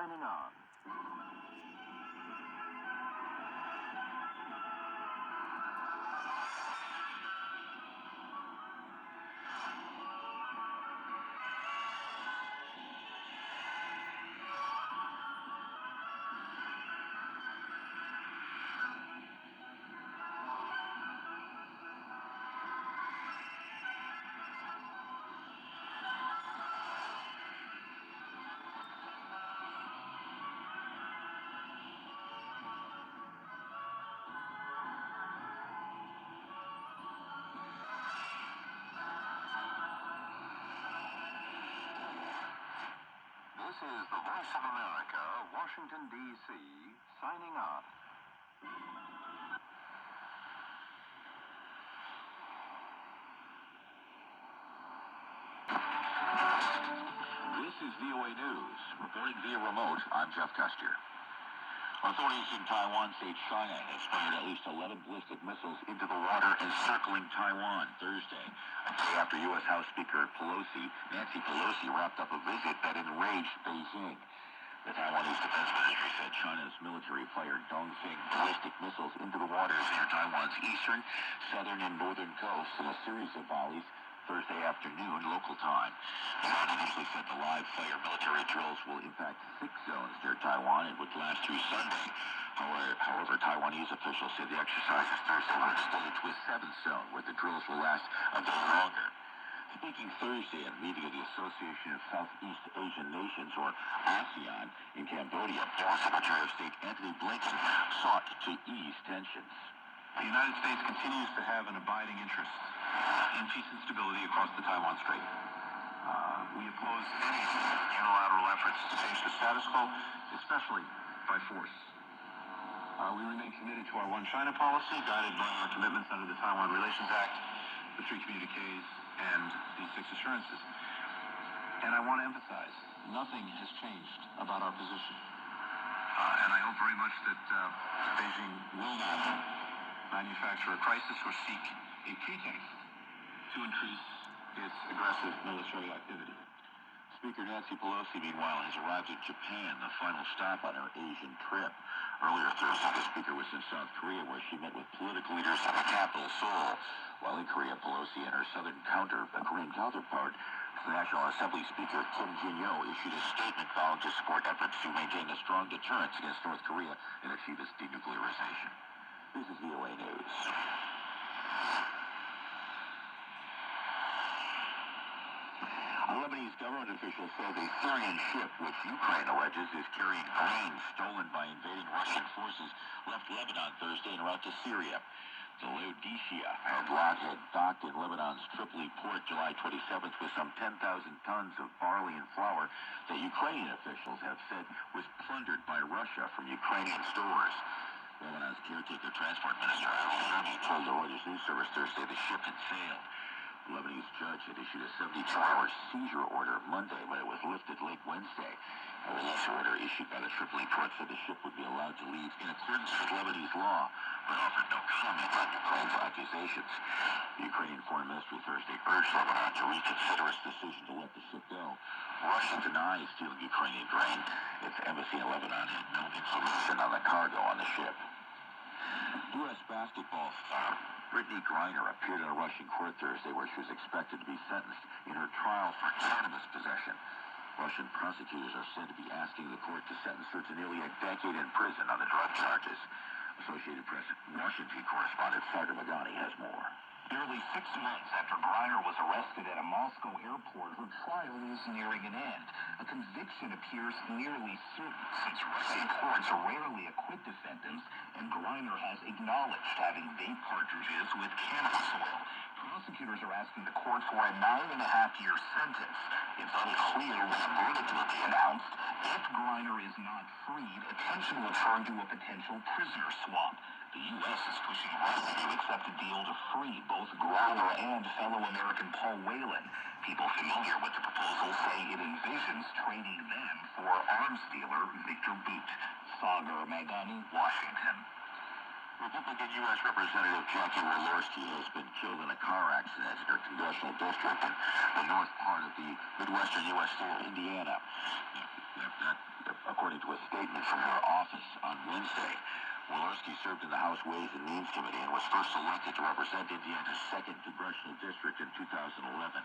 signing on. This is the Voice of America, Washington, D.C., signing off. This is VOA News. Reporting via remote, I'm Jeff Custer. Authorities in Taiwan say China has fired at least 11 ballistic missiles into the water encircling Taiwan Thursday, a day after U.S. House Speaker Nancy Pelosi wrapped up a visit that enraged Beijing. The Taiwanese Defense Ministry said China's military fired Dongfeng ballistic missiles into the waters near Taiwan's eastern, southern, and northern coasts in a series of volleys Thursday afternoon local time. China initially said the live-fire military drills will impact 6 zones near Taiwan and would last through Sunday. However, Taiwanese officials said the exercises Thursday were extended to a 7th zone where the drills will last a day longer. Speaking Thursday at a meeting of the Association of Southeast Asian Nations, or ASEAN, in Cambodia, Foreign Secretary of State Antony Blinken sought to ease tensions. The United States continues to have an abiding interest in peace and stability across the Taiwan Strait. We oppose any unilateral efforts to change the status quo, especially by force. We remain committed to our One China policy, guided by our commitments under the Taiwan Relations Act, the 3 communiques, and the 6 assurances. And I want to emphasize, nothing has changed about our position. And I hope very much that Beijing will not manufacture a crisis or seek a pretext to increase its aggressive military activity. Speaker Nancy Pelosi, meanwhile, has arrived in Japan, the final stop on her Asian trip. Earlier Thursday, the speaker was in South Korea, where she met with political leaders in the capital, Seoul. While in Korea, Pelosi and her Korean counterpart, the National Assembly Speaker Kim Jin-yo, issued a statement vowing to support efforts to maintain a strong deterrence against North Korea and achieve its denuclearization. This is VOA News. Lebanese government officials say the Syrian ship, which Ukraine alleges is carrying grain stolen by invading Russian forces, left Lebanon Thursday en route to Syria. The Laodicea had docked in Lebanon's Tripoli port July 27th with some 10,000 tons of barley and flour that Ukrainian officials have said was plundered by Russia from Ukrainian stores. Lebanon's caretaker transport minister told the Reuters news service Thursday the ship had sailed. The Lebanese judge had issued a 72-hour seizure order Monday, but it was lifted late Wednesday. A release order issued by the Tripoli port said the ship would be allowed to leave in accordance with Lebanese law, but offered no comment on Ukraine's accusations. The Ukrainian Foreign Ministry Thursday urged Lebanon to reconsider its decision to let the ship go. Russia denies stealing Ukrainian grain. Its embassy in Lebanon had no information on the cargo on the ship. U.S. basketball star Brittany Griner appeared in a Russian court Thursday where she was expected to be sentenced in her trial for cannabis possession. Russian prosecutors are said to be asking the court to sentence her to nearly a decade in prison on the drug charges. Associated Press Washington correspondent Sagar Magani has more. Nearly 6 months after Griner was arrested at a Moscow airport, her trial is nearing an end. A conviction appears nearly certain, since Russian courts rarely acquit defendants, and Griner has acknowledged having vape cartridges with cannabis oil. Prosecutors are asking the court for a 9.5-year sentence. It's unclear when a verdict will be announced. If Griner is not freed, attention will turn to a potential prisoner swap. The U.S. is pushing Russia to accept a deal to free both Griner and fellow American Paul Whelan. People familiar with the proposal say it envisions trading them for arms dealer Victor Bout. Sagar Magani, Washington. Republican U.S. Representative Jackie Walorski has been killed in a car accident in her congressional district in the north part of the midwestern U.S. state of Indiana. According to statement from her office on Wednesday. Walorski served in the House Ways and Means Committee and was first elected to represent Indiana's 2nd Congressional District in 2011.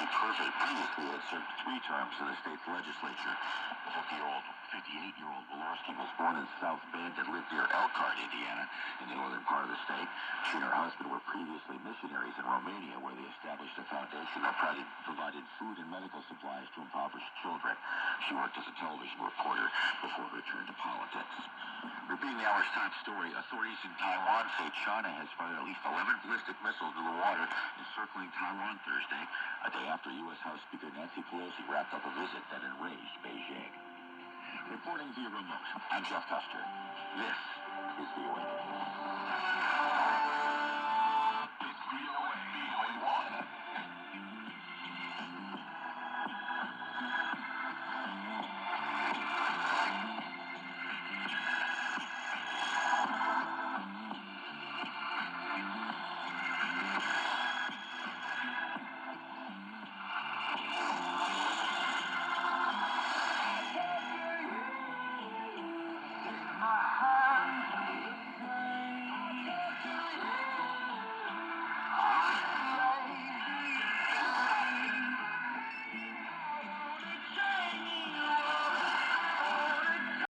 She previously had served 3 terms in the state's legislature. The 58-year-old Walorski was born in South Bend and lived near Elkhart, Indiana, in the northern part of the state. She and her husband were previously missionaries in Romania, where they established a foundation that provided food and medical supplies to impoverished children. She worked as a television reporter before her return to politics. Repeating the hour's top story, authorities in Taiwan say China has fired at least 11 ballistic missiles into the water encircling Taiwan Thursday, a day after U.S. House Speaker Nancy Pelosi wrapped up a visit that enraged Beijing. Reporting via remote, I'm Jeff Custer. This is VOA News.